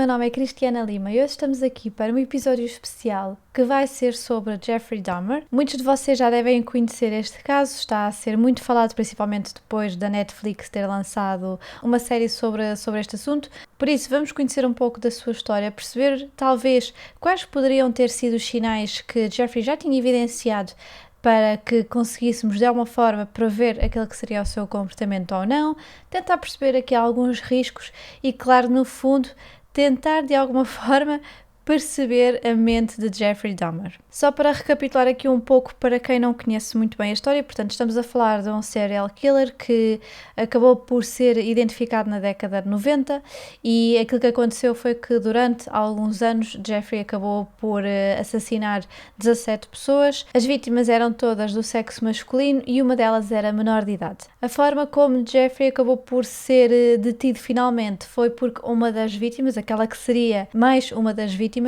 meu nome é Cristiana Lima e hoje estamos aqui para um episódio especial que vai ser sobre Jeffrey Dahmer. Muitos de vocês já devem conhecer este caso, está a ser muito falado principalmente depois da Netflix ter lançado uma série sobre este assunto. Por isso, vamos conhecer um pouco da sua história, perceber talvez quais poderiam ter sido os sinais que Jeffrey já tinha evidenciado para que conseguíssemos de alguma forma prever aquele que seria o seu comportamento ou não, tentar perceber aqui alguns riscos e, claro, no fundo, tentar de alguma forma perceber a mente de Jeffrey Dahmer. Só para recapitular aqui um pouco para quem não conhece muito bem a história, portanto estamos a falar de um serial killer que acabou por ser identificado na década de 90 e aquilo que aconteceu foi que durante alguns anos Jeffrey acabou por assassinar 17 pessoas. As vítimas eram todas do sexo masculino e uma delas era menor de idade. A forma como Jeffrey acabou por ser detido finalmente foi porque uma das vítimas, aquela que seria mais uma das vítimas,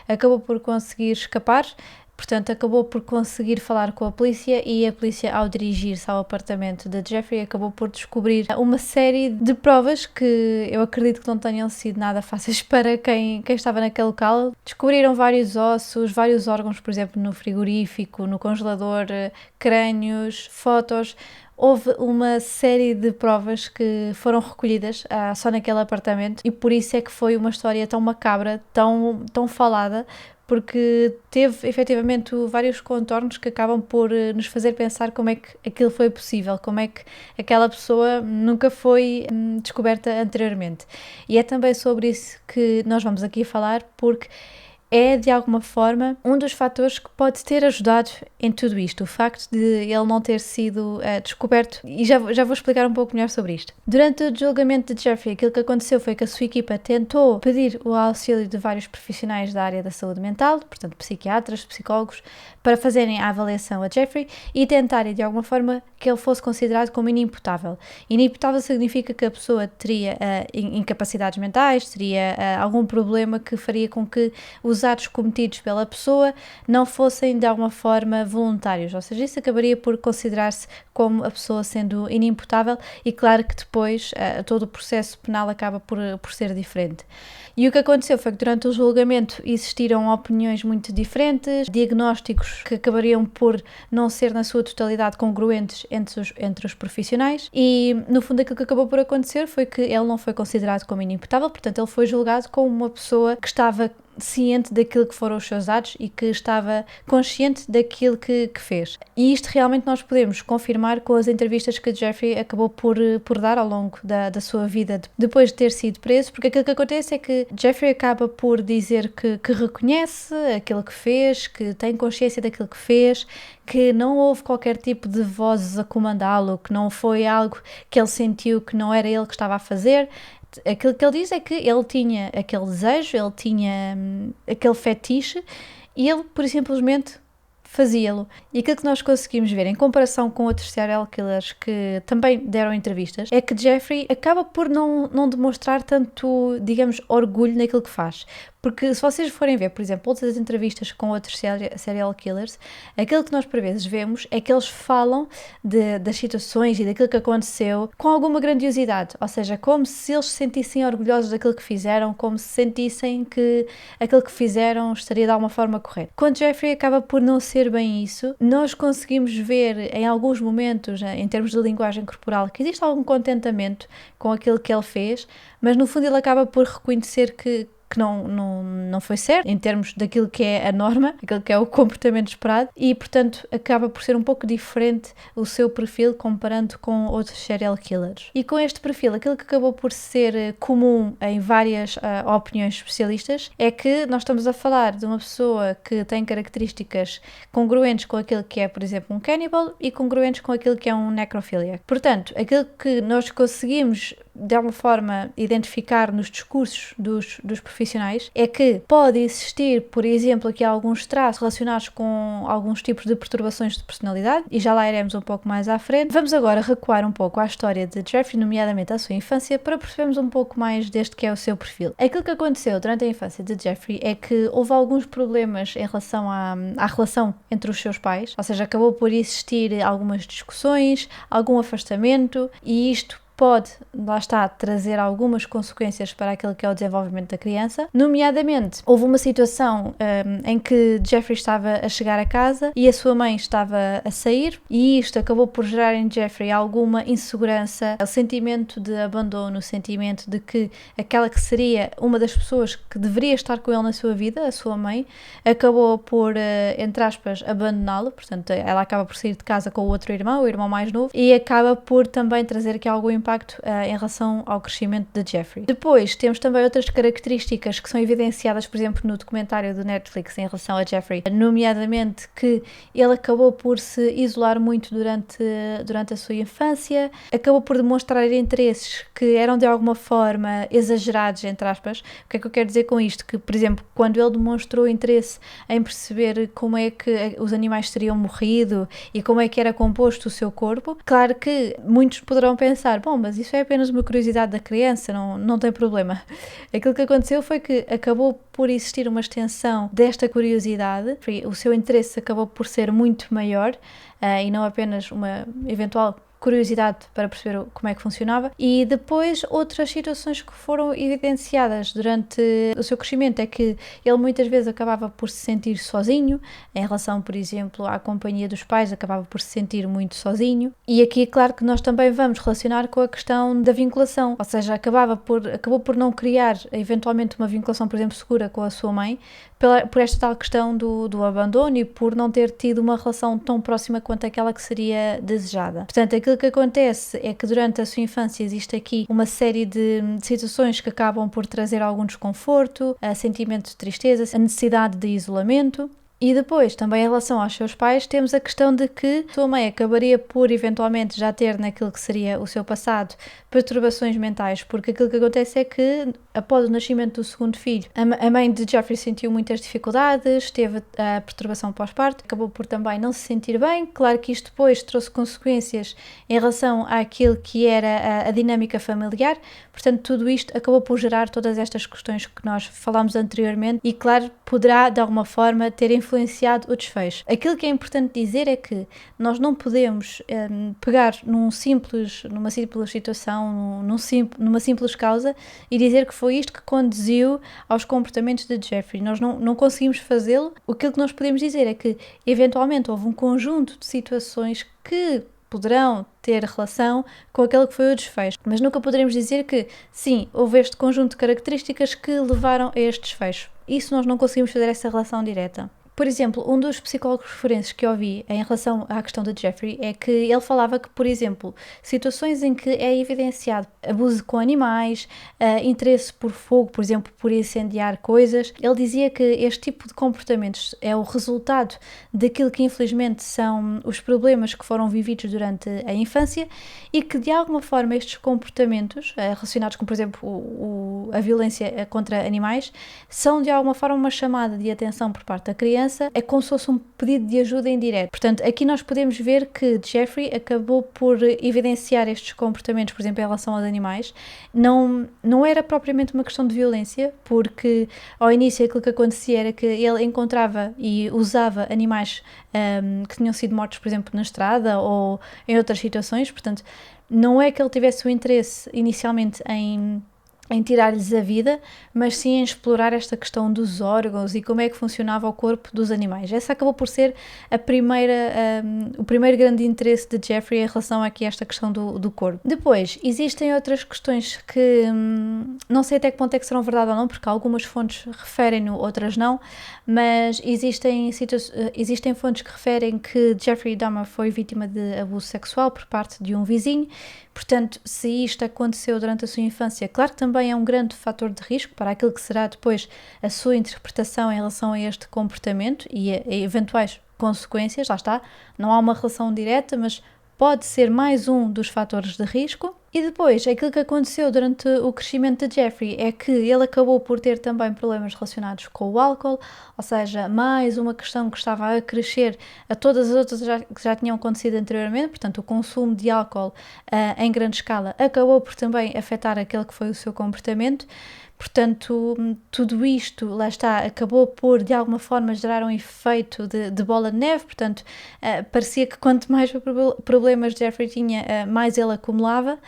acabou por conseguir escapar, portanto acabou por conseguir falar com a polícia e a polícia, ao dirigir-se ao apartamento de Jeffrey, acabou por descobrir uma série de provas que eu acredito que não tenham sido nada fáceis para quem estava naquele local. Descobriram vários ossos, vários órgãos, por exemplo, no frigorífico, no congelador, crânios, fotos. Houve uma série de provas que foram recolhidas só naquele apartamento e por isso é que foi uma história tão macabra, tão falada, porque teve efetivamente vários contornos que acabam por nos fazer pensar como é que aquilo foi possível, como é que aquela pessoa nunca foi descoberta anteriormente. E é também sobre isso que nós vamos aqui falar, porque é, de alguma forma, um dos fatores que pode ter ajudado em tudo isto, o facto de ele não ter sido descoberto, e já vou explicar um pouco melhor sobre isto. Durante o julgamento de Jeffrey, aquilo que aconteceu foi que a sua equipa tentou pedir o auxílio de vários profissionais da área da saúde mental, portanto psiquiatras, psicólogos, para fazerem a avaliação a Jeffrey e tentarem, de alguma forma, que ele fosse considerado como inimputável. Inimputável significa que a pessoa teria incapacidades mentais, teria algum problema que faria com que os atos cometidos pela pessoa não fossem de alguma forma voluntários, ou seja, isso acabaria por considerar-se como a pessoa sendo inimputável e claro que depois todo o processo penal acaba por ser diferente. E o que aconteceu foi que durante o julgamento existiram opiniões muito diferentes, diagnósticos que acabariam por não ser na sua totalidade congruentes entre os profissionais e no fundo aquilo que acabou por acontecer foi que ele não foi considerado como inimputável, portanto ele foi julgado como uma pessoa que estava ciente daquilo que foram os seus atos e que estava consciente daquilo que fez. E isto realmente nós podemos confirmar com as entrevistas que Jeffrey acabou por dar ao longo da sua vida depois de ter sido preso, porque aquilo que acontece é que Jeffrey acaba por dizer que reconhece aquilo que fez, que tem consciência daquilo que fez, que não houve qualquer tipo de vozes a comandá-lo, que não foi algo que ele sentiu que não era ele que estava a fazer. Aquilo que ele diz é que ele tinha aquele desejo, ele tinha aquele fetiche e ele, por simplesmente, fazia-lo. E aquilo que nós conseguimos ver, em comparação com outros serial killers que também deram entrevistas, é que Jeffrey acaba por não demonstrar tanto, digamos, orgulho naquilo que faz. Porque se vocês forem ver, por exemplo, outras entrevistas com outros serial killers, aquilo que nós por vezes vemos é que eles falam das situações e daquilo que aconteceu com alguma grandiosidade, ou seja, como se eles se sentissem orgulhosos daquilo que fizeram, como se sentissem que aquilo que fizeram estaria de alguma forma correto. Quando Jeffrey acaba por não ser bem isso, nós conseguimos ver em alguns momentos, em termos de linguagem corporal, que existe algum contentamento com aquilo que ele fez, mas no fundo ele acaba por reconhecer que não foi certo em termos daquilo que é a norma, aquilo que é o comportamento esperado e, portanto, acaba por ser um pouco diferente o seu perfil comparando com outros serial killers. E com este perfil, aquilo que acabou por ser comum em várias opiniões especialistas é que nós estamos a falar de uma pessoa que tem características congruentes com aquilo que é, por exemplo, um cannibal e congruentes com aquilo que é um necrophiliac. Portanto, aquilo que nós conseguimos de alguma forma identificar nos discursos dos profissionais é que pode existir, por exemplo, aqui alguns traços relacionados com alguns tipos de perturbações de personalidade e já lá iremos um pouco mais à frente. Vamos agora recuar um pouco à história de Jeffrey, nomeadamente à sua infância, para percebermos um pouco mais deste que é o seu perfil. Aquilo que aconteceu durante a infância de Jeffrey é que houve alguns problemas em relação à relação entre os seus pais, ou seja, acabou por existir algumas discussões, algum afastamento e isto pode, lá está, trazer algumas consequências para aquilo que é o desenvolvimento da criança. Nomeadamente, houve uma situação em que Jeffrey estava a chegar a casa e a sua mãe estava a sair, e isto acabou por gerar em Jeffrey alguma insegurança, o sentimento de abandono, o sentimento de que aquela que seria uma das pessoas que deveria estar com ele na sua vida, a sua mãe, acabou por, entre aspas, abandoná-lo. Portanto, ela acaba por sair de casa com o outro irmão, o irmão mais novo, e acaba por também trazer aqui algum impacto em relação ao crescimento de Jeffrey. Depois temos também outras características que são evidenciadas, por exemplo, no documentário do Netflix em relação a Jeffrey, nomeadamente que ele acabou por se isolar muito durante a sua infância, acabou por demonstrar interesses que eram de alguma forma exagerados, entre aspas. O que é que eu quero dizer com isto? Que, por exemplo, quando ele demonstrou interesse em perceber como é que os animais teriam morrido e como é que era composto o seu corpo, claro que muitos poderão pensar, bom, mas isso é apenas uma curiosidade da criança, não tem problema. Aquilo que aconteceu foi que acabou por existir uma extensão desta curiosidade, o seu interesse acabou por ser muito maior e não apenas uma eventual curiosidade para perceber como é que funcionava. E depois outras situações que foram evidenciadas durante o seu crescimento é que ele muitas vezes acabava por se sentir sozinho, em relação, por exemplo, à companhia dos pais, acabava por se sentir muito sozinho. E aqui é claro que nós também vamos relacionar com a questão da vinculação, ou seja, acabou por não criar eventualmente uma vinculação, por exemplo, segura com a sua mãe, por esta tal questão do abandono e por não ter tido uma relação tão próxima quanto aquela que seria desejada. Portanto, aquilo que acontece é que durante a sua infância existe aqui uma série de situações que acabam por trazer algum desconforto, sentimento de tristeza, a necessidade de isolamento. E depois, também em relação aos seus pais, temos a questão de que sua mãe acabaria por eventualmente já ter naquilo que seria o seu passado perturbações mentais, porque aquilo que acontece é que após o nascimento do segundo filho, a mãe de Jeffrey sentiu muitas dificuldades, teve a perturbação pós-parto, acabou por também não se sentir bem. Claro que isto depois trouxe consequências em relação àquilo que era a dinâmica familiar, portanto tudo isto acabou por gerar todas estas questões que nós falámos anteriormente e claro, poderá de alguma forma ter influenciado o desfecho. Aquilo que é importante dizer é que nós não podemos pegar numa simples situação, numa simples causa e dizer que foi isto que conduziu aos comportamentos de Jeffrey. Nós não conseguimos fazê-lo. Aquilo que nós podemos dizer é que eventualmente houve um conjunto de situações que poderão ter relação com aquele que foi o desfecho, mas nunca poderemos dizer que sim, houve este conjunto de características que levaram a este desfecho. Isso nós não conseguimos fazer essa relação direta. Por exemplo, um dos psicólogos referentes que eu ouvi em relação à questão de Jeffrey é que ele falava que, por exemplo, situações em que é evidenciado abuso com animais, interesse por fogo, por exemplo, por incendiar coisas, ele dizia que este tipo de comportamentos é o resultado daquilo que infelizmente são os problemas que foram vividos durante a infância e que de alguma forma estes comportamentos relacionados com, por exemplo, a violência contra animais são de alguma forma uma chamada de atenção por parte da criança. É como se fosse um pedido de ajuda indireto. Portanto, aqui nós podemos ver que Jeffrey acabou por evidenciar estes comportamentos, por exemplo, em relação aos animais. Não era propriamente uma questão de violência, porque ao início aquilo que acontecia era que ele encontrava e usava animais que tinham sido mortos, por exemplo, na estrada ou em outras situações. Portanto, não é que ele tivesse o interesse inicialmente em tirar-lhes a vida, mas sim em explorar esta questão dos órgãos e como é que funcionava o corpo dos animais. Essa acabou por ser o primeiro grande interesse de Jeffrey em relação aqui a esta questão do corpo. Depois, existem outras questões que não sei até que ponto é que serão verdade ou não, porque algumas fontes referem-no, outras não, mas existem fontes que referem que Jeffrey Dahmer foi vítima de abuso sexual por parte de um vizinho. Portanto, se isto aconteceu durante a sua infância, claro que também é um grande fator de risco para aquilo que será depois a sua interpretação em relação a este comportamento e a eventuais consequências, lá está, não há uma relação direta, mas pode ser mais um dos fatores de risco. E depois, aquilo que aconteceu durante o crescimento de Jeffrey é que ele acabou por ter também problemas relacionados com o álcool, ou seja, mais uma questão que estava a crescer a todas as outras que já tinham acontecido anteriormente. Portanto, o consumo de álcool em grande escala acabou por também afetar aquele que foi o seu comportamento. Portanto, tudo isto, lá está, acabou por, de alguma forma, gerar um efeito de bola de neve. Portanto, parecia que quanto mais problemas Jeffrey tinha, mais ele acumulava.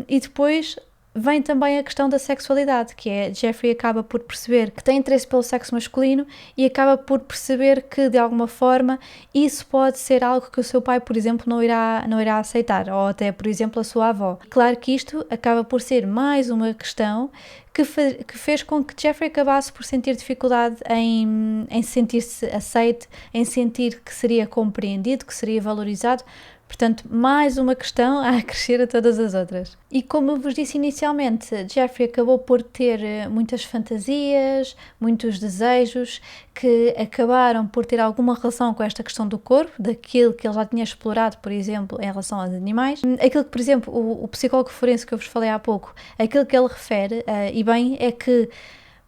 E depois vem também a questão da sexualidade, que é Jeffrey acaba por perceber que tem interesse pelo sexo masculino e acaba por perceber que, de alguma forma, isso pode ser algo que o seu pai, por exemplo, não irá aceitar, ou até, por exemplo, a sua avó. Claro que isto acaba por ser mais uma questão que fez com que Jeffrey acabasse por sentir dificuldade em sentir-se aceite, em sentir que seria compreendido, que seria valorizado. Portanto, mais uma questão a acrescer a todas as outras. E como eu vos disse inicialmente, Jeffrey acabou por ter muitas fantasias, muitos desejos, que acabaram por ter alguma relação com esta questão do corpo, daquilo que ele já tinha explorado, por exemplo, em relação aos animais. Aquilo que, por exemplo, o psicólogo forense que eu vos falei há pouco, aquilo que ele refere, e bem, é que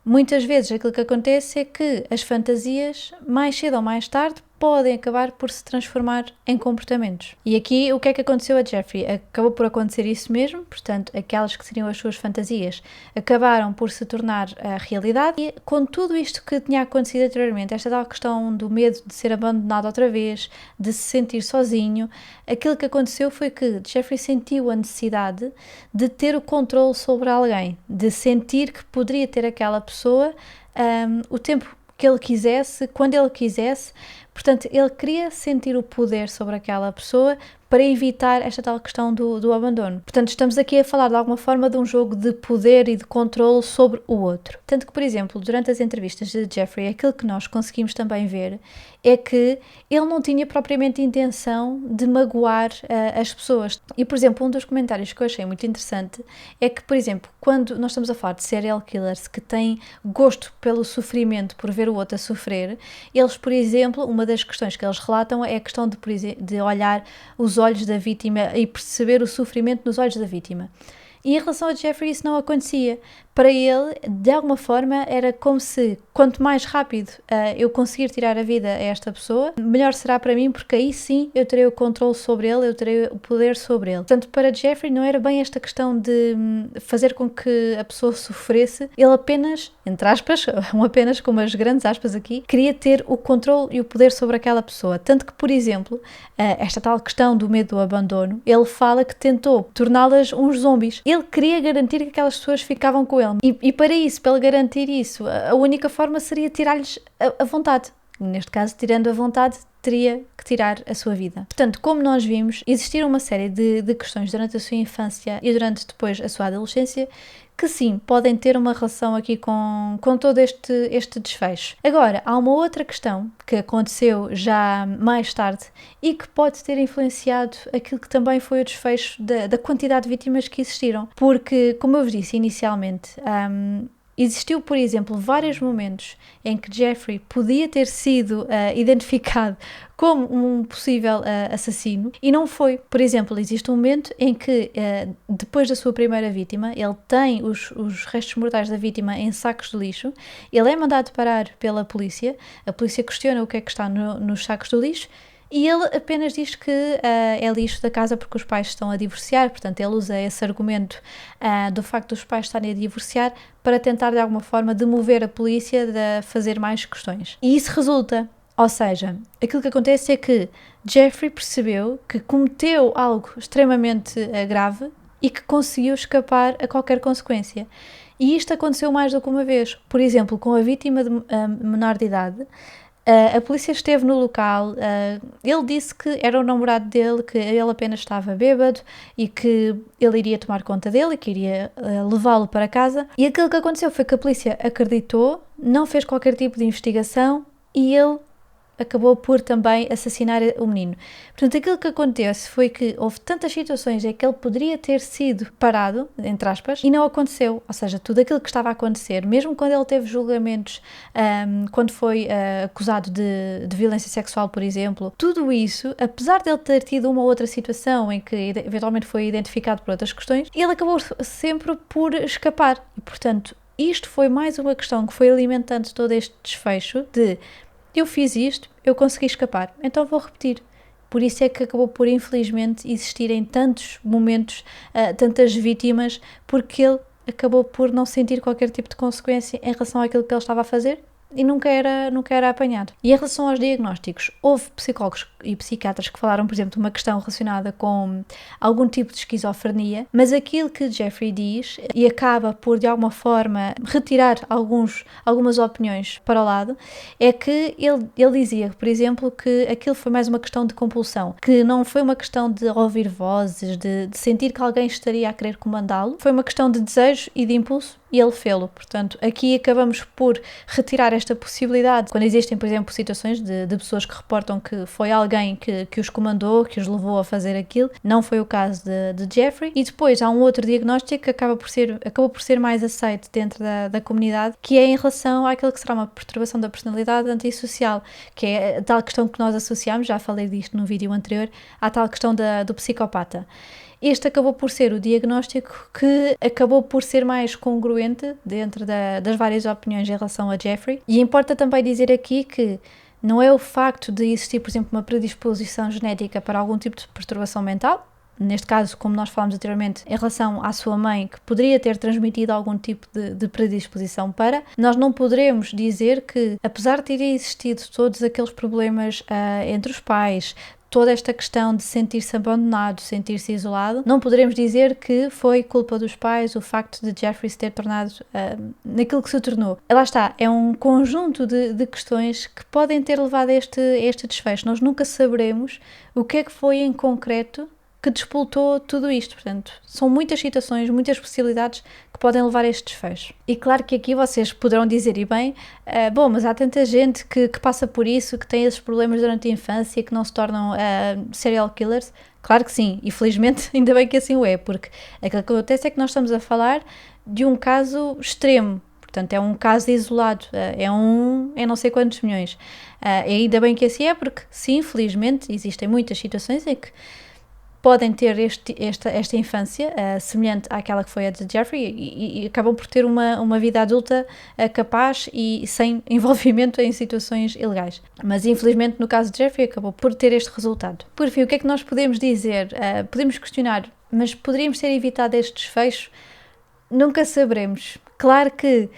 muitas vezes aquilo que acontece é que as fantasias, mais cedo ou mais tarde, podem acabar por se transformar em comportamentos. E aqui o que é que aconteceu a Jeffrey? Acabou por acontecer isso mesmo, portanto, aquelas que seriam as suas fantasias acabaram por se tornar a realidade, e com tudo isto que tinha acontecido anteriormente, esta tal questão do medo de ser abandonado outra vez, de se sentir sozinho, aquilo que aconteceu foi que Jeffrey sentiu a necessidade de ter o controle sobre alguém, de sentir que poderia ter aquela pessoa o tempo que ele quisesse, quando ele quisesse. Portanto, ele queria sentir o poder sobre aquela pessoa para evitar esta tal questão do abandono. Portanto, estamos aqui a falar de alguma forma de um jogo de poder e de controle sobre o outro. Tanto que, por exemplo, durante as entrevistas de Jeffrey, aquilo que nós conseguimos também ver é que ele não tinha propriamente intenção de magoar as pessoas. E, por exemplo, um dos comentários que eu achei muito interessante é que, por exemplo, quando nós estamos a falar de serial killers que têm gosto pelo sofrimento, por ver o outro a sofrer, eles, por exemplo, uma das questões que eles relatam é a questão de olhar os olhos da vítima e perceber o sofrimento nos olhos da vítima. E em relação a Jeffrey isso não acontecia. Para ele, de alguma forma, era como se, quanto mais rápido eu conseguir tirar a vida a esta pessoa, melhor será para mim, porque aí sim eu terei o controle sobre ele, eu terei o poder sobre ele. Portanto, para Jeffrey não era bem esta questão de fazer com que a pessoa sofresse, ele apenas, entre aspas, apenas com umas grandes aspas aqui, queria ter o controle e o poder sobre aquela pessoa. Tanto que, por exemplo, esta tal questão do medo do abandono, ele fala que tentou torná-las uns zombies. Ele queria garantir que aquelas pessoas ficavam com ele. E para isso, para ele garantir isso, a única forma seria tirar-lhes a vontade. Neste caso, tirando a vontade, teria que tirar a sua vida. Portanto, como nós vimos, existiram uma série de questões durante a sua infância e durante depois a sua adolescência que sim, podem ter uma relação aqui com todo este desfecho. Agora, há uma outra questão que aconteceu já mais tarde e que pode ter influenciado aquilo que também foi o desfecho da quantidade de vítimas que existiram. Porque, como eu vos disse inicialmente, existiu, por exemplo, vários momentos em que Jeffrey podia ter sido identificado como um possível assassino e não foi. Por exemplo, existe um momento em que, depois da sua primeira vítima, ele tem os restos mortais da vítima em sacos de lixo, ele é mandado parar pela polícia, a polícia questiona o que é que está nos sacos do lixo, e ele apenas diz que é lixo da casa porque os pais estão a divorciar, portanto ele usa esse argumento do facto dos pais estarem a divorciar para tentar de alguma forma demover a polícia de fazer mais questões. E isso resulta, ou seja, aquilo que acontece é que Jeffrey percebeu que cometeu algo extremamente grave e que conseguiu escapar a qualquer consequência. E isto aconteceu mais do que uma vez. Por exemplo, com a vítima de menor de idade, a polícia esteve no local, ele disse que era o namorado dele, que ele apenas estava bêbado e que ele iria tomar conta dele e que iria levá-lo para casa. E aquilo que aconteceu foi que a polícia acreditou, não fez qualquer tipo de investigação e ele acabou por também assassinar o menino. Portanto, aquilo que acontece foi que houve tantas situações em que ele poderia ter sido parado, entre aspas, e não aconteceu. Ou seja, tudo aquilo que estava a acontecer, mesmo quando ele teve julgamentos, quando foi acusado de violência sexual, por exemplo, tudo isso, apesar de ele ter tido uma outra situação em que eventualmente foi identificado por outras questões, ele acabou sempre por escapar. E, portanto, isto foi mais uma questão que foi alimentando todo este desfecho de eu fiz isto, eu consegui escapar, então vou repetir. Por isso é que acabou por, infelizmente, existirem tantos momentos, tantas vítimas, porque ele acabou por não sentir qualquer tipo de consequência em relação àquilo que ele estava a fazer e nunca era apanhado. E em relação aos diagnósticos, houve psicólogos e psiquiatras que falaram, por exemplo, de uma questão relacionada com algum tipo de esquizofrenia, mas aquilo que Jeffrey diz, e acaba por de alguma forma retirar algumas opiniões para o lado, é que ele dizia, por exemplo, que aquilo foi mais uma questão de compulsão, que não foi uma questão de ouvir vozes, de sentir que alguém estaria a querer comandá-lo, foi uma questão de desejo e de impulso, e ele fê-lo. Portanto, aqui acabamos por retirar esta possibilidade. Quando existem, por exemplo, situações de pessoas que reportam que foi alguém que os comandou, que os levou a fazer aquilo, não foi o caso de Jeffrey. E depois há um outro diagnóstico que acabou por ser mais aceito dentro da comunidade, que é em relação àquilo que será uma perturbação da personalidade antissocial, que é a tal questão que nós associamos, já falei disto no vídeo anterior, à tal questão do psicopata. Este acabou por ser o diagnóstico que acabou por ser mais congruente dentro das várias opiniões em relação a Jeffrey. E importa também dizer aqui que não é o facto de existir, por exemplo, uma predisposição genética para algum tipo de perturbação mental, neste caso, como nós falámos anteriormente, em relação à sua mãe, que poderia ter transmitido algum tipo de predisposição para, nós não poderemos dizer que, apesar de terem existido todos aqueles problemas entre os pais, toda esta questão de sentir-se abandonado, sentir-se isolado, não poderemos dizer que foi culpa dos pais o facto de Jeffrey se ter tornado naquilo que se tornou. Lá está, é um conjunto de questões que podem ter levado a este desfecho. Nós nunca saberemos o que é que foi em concreto que despoltou tudo isto. Portanto, são muitas situações, muitas possibilidades que podem levar a este desfecho. E claro que aqui vocês poderão dizer, e bem, bom, mas há tanta gente que passa por isso, que tem esses problemas durante a infância, que não se tornam serial killers. Claro que sim, e felizmente ainda bem que assim o é, porque aquilo que acontece é que nós estamos a falar de um caso extremo. Portanto, é um caso isolado, é não sei quantos milhões. E ainda bem que assim é, porque sim, felizmente, existem muitas situações em que podem ter esta infância semelhante àquela que foi a de Jeffrey e acabam por ter uma vida adulta capaz e sem envolvimento em situações ilegais. Mas infelizmente no caso de Jeffrey acabou por ter este resultado. Por fim, o que é que nós podemos dizer? Podemos questionar, mas poderíamos ter evitado este desfecho? Nunca saberemos. Claro que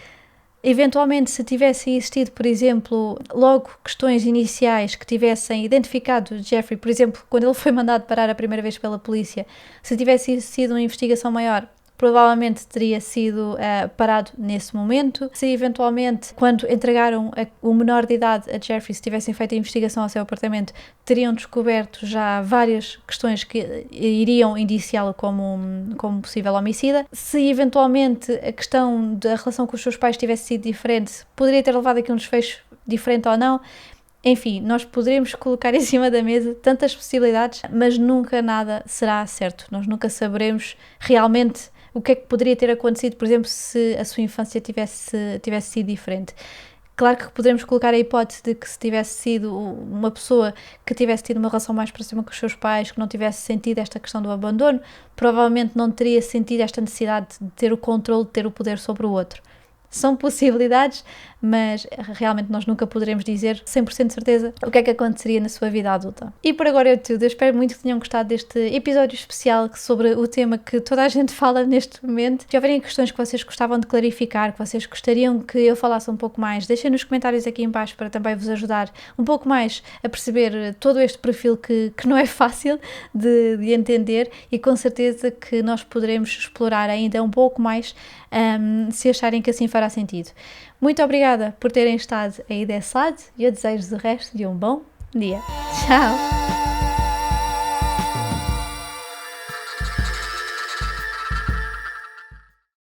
eventualmente, se tivessem existido, por exemplo, logo questões iniciais que tivessem identificado Jeffrey, por exemplo, quando ele foi mandado parar a primeira vez pela polícia, se tivesse sido uma investigação maior, provavelmente teria sido parado nesse momento. Se eventualmente, quando entregaram o menor de idade a Jeffrey, se tivessem feito a investigação ao seu apartamento, teriam descoberto já várias questões que iriam indiciá-lo como possível homicida. Se eventualmente a questão da relação com os seus pais tivesse sido diferente, poderia ter levado aqui um desfecho diferente ou não. Enfim, nós poderemos colocar em cima da mesa tantas possibilidades, mas nunca nada será certo. Nós nunca saberemos realmente o que é que poderia ter acontecido, por exemplo, se a sua infância tivesse sido diferente. Claro que poderemos colocar a hipótese de que se tivesse sido uma pessoa que tivesse tido uma relação mais próxima com os seus pais, que não tivesse sentido esta questão do abandono, provavelmente não teria sentido esta necessidade de ter o controle, de ter o poder sobre o outro. São possibilidades, mas realmente nós nunca poderemos dizer 100% de certeza o que é que aconteceria na sua vida adulta. E por agora é tudo. Eu espero muito que tenham gostado deste episódio especial sobre o tema que toda a gente fala neste momento. Se houverem questões que vocês gostavam de clarificar, que vocês gostariam que eu falasse um pouco mais, deixem nos comentários aqui em baixo para também vos ajudar um pouco mais a perceber todo este perfil que não é fácil de entender e com certeza que nós poderemos explorar ainda um pouco mais se acharem que assim fará sentido. Muito obrigada por terem estado aí desse lado e eu desejo o resto de um bom dia. Tchau!